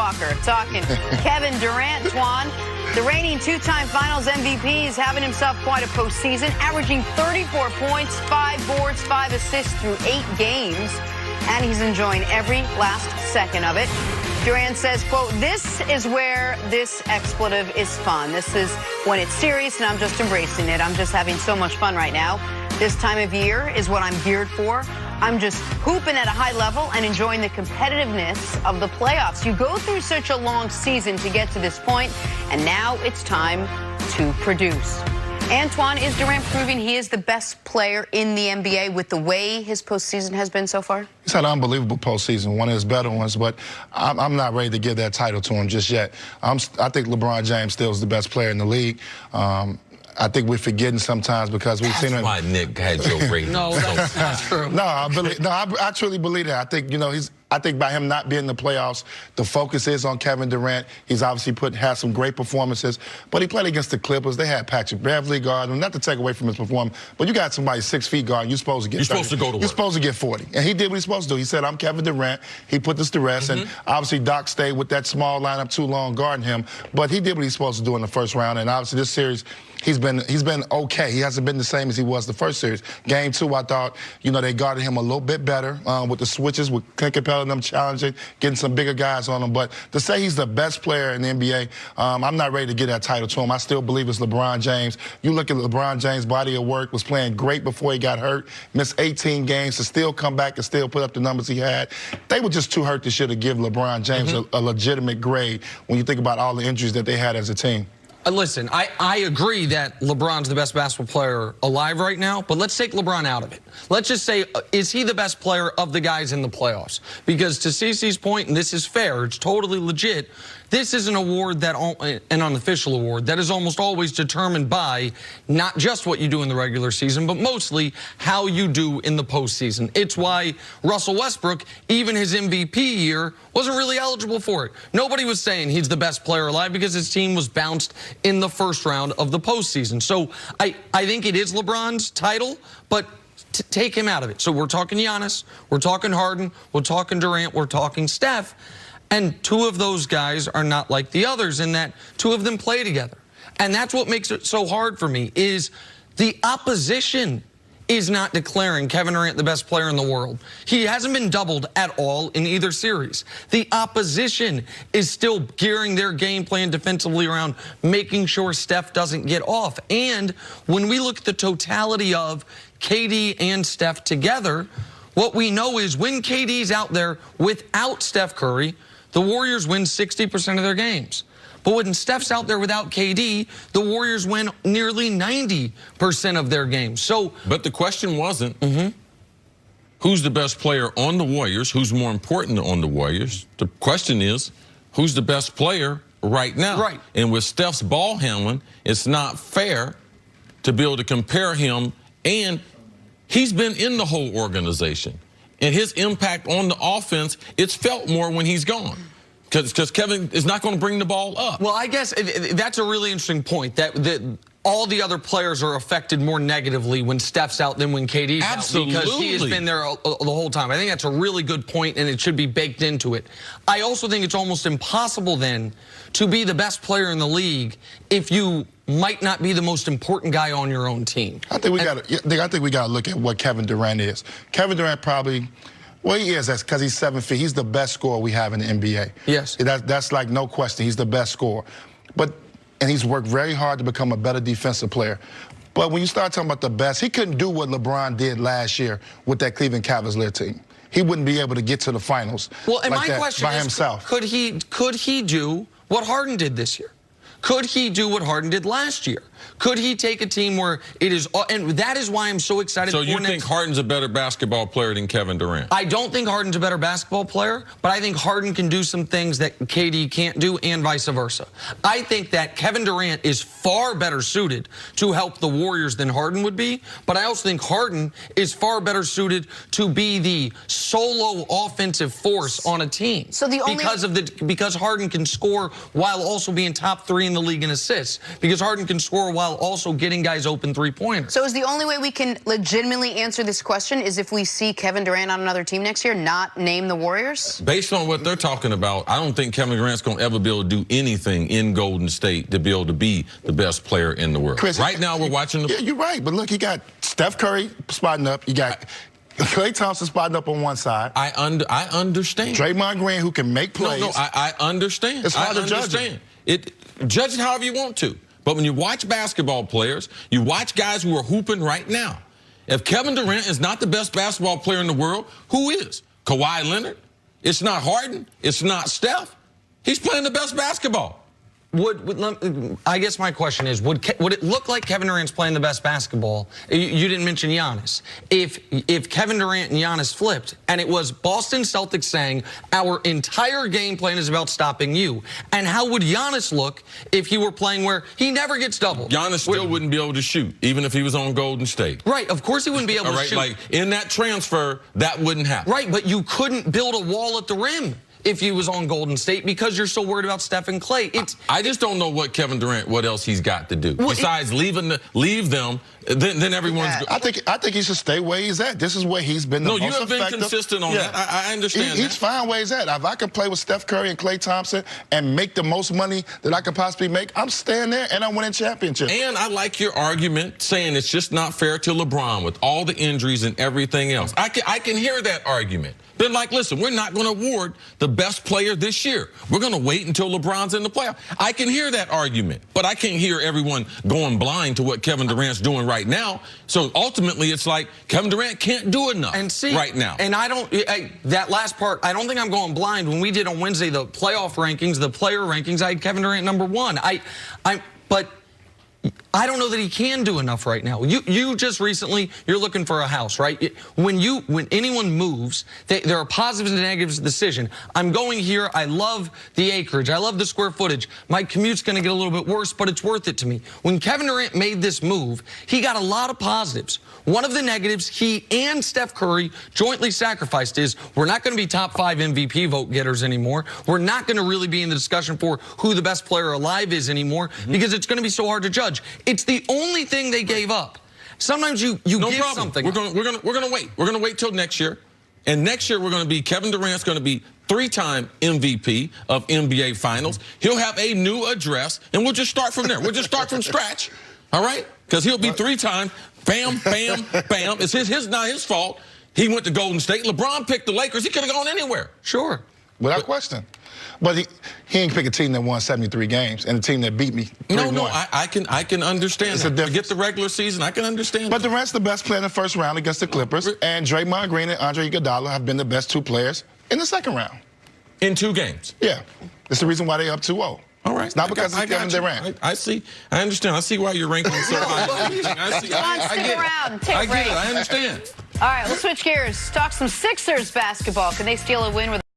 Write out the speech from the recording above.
Walker talking Kevin Durant, Twan. The reigning two-time Finals MVP is having himself quite a postseason, averaging 34 points, 5 boards, 5 assists through 8 games, and he's enjoying every last second of it. Durant says, quote, "This is where this expletive is fun. This is when it's serious, and I'm just embracing it. I'm just having so much fun right now. This time of year is what I'm geared for. I'm just hooping at a high level and enjoying the competitiveness of the playoffs. You go through such a long season to get to this point, and now it's time to produce." Antoine, is Durant proving he is the best player in the NBA with the way his postseason has been so far? He's had an unbelievable postseason, one of his better ones, but I'm not ready to give that title to him just yet. I think LeBron James still is the best player in the league. I think we're forgetting sometimes because we've seen him. That's why Nick had your rating. No, that's not true. No, I truly believe that. I think, you know, I think by him not being in the playoffs, the focus is on Kevin Durant. He's obviously had some great performances, but he played against the Clippers. They had Patrick Beverly guarding him, not to take away from his performance, but you got somebody 6 feet guarding. You're supposed to get 30. You're supposed to go to work. You're supposed to get 40. And he did what he's supposed to do. He said, "I'm Kevin Durant." He put this to rest, and obviously Doc stayed with that small lineup too long guarding him, but he did what he's supposed to do in the first round, and obviously this series, he's been okay. He hasn't been the same as he was the first series. Game 2, I thought, you know, they guarded him a little bit better with the switches, with Clint Capella and them challenging, getting some bigger guys on him. But to say he's the best player in the NBA, I'm not ready to give that title to him. I still believe it's LeBron James. You look at LeBron James' body of work, was playing great before he got hurt, missed 18 games to still come back and still put up the numbers he had. They were just too hurt this year to give LeBron James a legitimate grade when you think about all the injuries that they had as a team. Listen, I agree that LeBron's the best basketball player alive right now, but let's take LeBron out of it. Let's just say, is he the best player of the guys in the playoffs? Because to CeCe's point, and this is fair, it's totally legit, this is an award, an unofficial award, that is almost always determined by not just what you do in the regular season, but mostly how you do in the postseason. It's why Russell Westbrook, even his MVP year, wasn't really eligible for it. Nobody was saying he's the best player alive because his team was bounced in the first round of the postseason. So I think it is LeBron's title, but take him out of it. So we're talking Giannis, we're talking Harden, we're talking Durant, we're talking Steph. And 2 of those guys are not like the others in that 2 of them play together. And that's what makes it so hard for me, is the opposition is not declaring Kevin Durant the best player in the world. He hasn't been doubled at all in either series. The opposition is still gearing their game plan defensively around making sure Steph doesn't get off. And when we look at the totality of KD and Steph together, what we know is when KD's out there without Steph Curry, the Warriors win 60% of their games. But when Steph's out there without KD, the Warriors win nearly 90% of their games. So, but the question wasn't who's the best player on the Warriors, who's more important on the Warriors. The question is, who's the best player right now? Right. And with Steph's ball handling, it's not fair to be able to compare him, and he's been in the whole organization. And his impact on the offense, it's felt more when he's gone. Because Kevin is not going to bring the ball up. Well, I guess that's a really interesting point, that all the other players are affected more negatively when Steph's out than when KD's out, because he has been there the whole time. I think that's a really good point, and it should be baked into it. I also think it's almost impossible then to be the best player in the league if you might not be the most important guy on your own team. I think we got to look at what Kevin Durant is. Kevin Durant probably, well, he is. That's because he's 7 feet. He's the best scorer we have in the NBA. Yes. That's like no question. He's the best scorer. And he's worked very hard to become a better defensive player. But when you start talking about the best, he couldn't do what LeBron did last year with that Cleveland Cavaliers team. He wouldn't be able to get to the finals like that by himself. Could he do what Harden did this year? Could he do what Harden did last year? Could he take a team where it is, and that is why I'm so excited. So you think Harden's a better basketball player than Kevin Durant? I don't think Harden's a better basketball player, but I think Harden can do some things that KD can't do, and vice versa. I think that Kevin Durant is far better suited to help the Warriors than Harden would be, but I also think Harden is far better suited to be the solo offensive force on a team. So because Harden can score while also being top 3 in the league in assists, because Harden can score score while also getting guys open three-pointers. So is the only way we can legitimately answer this question is if we see Kevin Durant on another team next year, not name the Warriors? Based on what they're talking about, I don't think Kevin Durant's going to ever be able to do anything in Golden State to be able to be the best player in the world. Chris, right now, we're watching the... Yeah, you're right. But look, you got Steph Curry spotting up. You got Klay Thompson spotting up on one side. I understand. Draymond Green, who can make plays. No, I understand. It's hard to judge it. Judge it however you want to. But when you watch basketball players, you watch guys who are hooping right now. If Kevin Durant is not the best basketball player in the world, who is? Kawhi Leonard? It's not Harden. It's not Steph. He's playing the best basketball. I guess my question is, would it look like Kevin Durant's playing the best basketball? You didn't mention Giannis. If Kevin Durant and Giannis flipped, and it was Boston Celtics saying, our entire game plan is about stopping you, and how would Giannis look if he were playing where he never gets doubled? Giannis still wouldn't be able to shoot, even if he was on Golden State. Right, of course he wouldn't be able to shoot. Like, in that transfer, that wouldn't happen. Right, but you couldn't build a wall at the rim if he was on Golden State because you're so worried about Steph and Klay. I just don't know what Kevin Durant, what else he's got to do besides leave them. Then everyone's. I think he should stay where he's at. This is where he's been the most effective. No, you have been consistent on that. I understand. He's fine where he's at. If I can play with Steph Curry and Klay Thompson and make the most money that I could possibly make, I'm staying there and I'm winning championships. And I like your argument saying it's just not fair to LeBron with all the injuries and everything else. I can hear that argument. They're like, listen, we're not going to award the best player this year. We're going to wait until LeBron's in the playoff. I can hear that argument, but I can't hear everyone going blind to what Kevin Durant's doing right now. So ultimately, it's like Kevin Durant can't do enough right now. And that last part, I don't think I'm going blind. When we did on Wednesday the playoff rankings, the player rankings, I had Kevin Durant #1. But I don't know that he can do enough right now. You just recently, you're looking for a house, right? When anyone moves, there are positives and negatives to the decision. I'm going here. I love the acreage. I love the square footage. My commute's going to get a little bit worse, but it's worth it to me. When Kevin Durant made this move, he got a lot of positives. One of the negatives he and Steph Curry jointly sacrificed is we're not going to be top 5 MVP vote getters anymore. We're not going to really be in the discussion for who the best player alive is anymore because it's going to be so hard to judge. It's the only thing they gave up. Sometimes you no give problem. something. We're gonna wait. We're gonna wait till next year, and next year we're gonna be Kevin Durant's gonna be 3-time MVP of NBA Finals. He'll have a new address, and we'll just start from there. We'll just start from scratch. All right? Because he'll be 3-time. Bam, bam, bam. It's not his fault. He went to Golden State. LeBron picked the Lakers. He could have gone anywhere. Sure. Without question. But he ain't pick a team that won 73 games and a team that beat me 3-1. No, I can understand that. Forget the regular season. I can understand But Durant's the best player in the first round against the Clippers, and Draymond Green and Andre Iguodala have been the best 2 players in the second round. In 2 games. Yeah. That's the reason why they're up 2-0. All right. It's not because of Kevin Durant. I see. I understand. I see why you're ranking so high. I get it. I get it. I understand. All right, let's switch gears. Talk some Sixers basketball. Can they steal a win with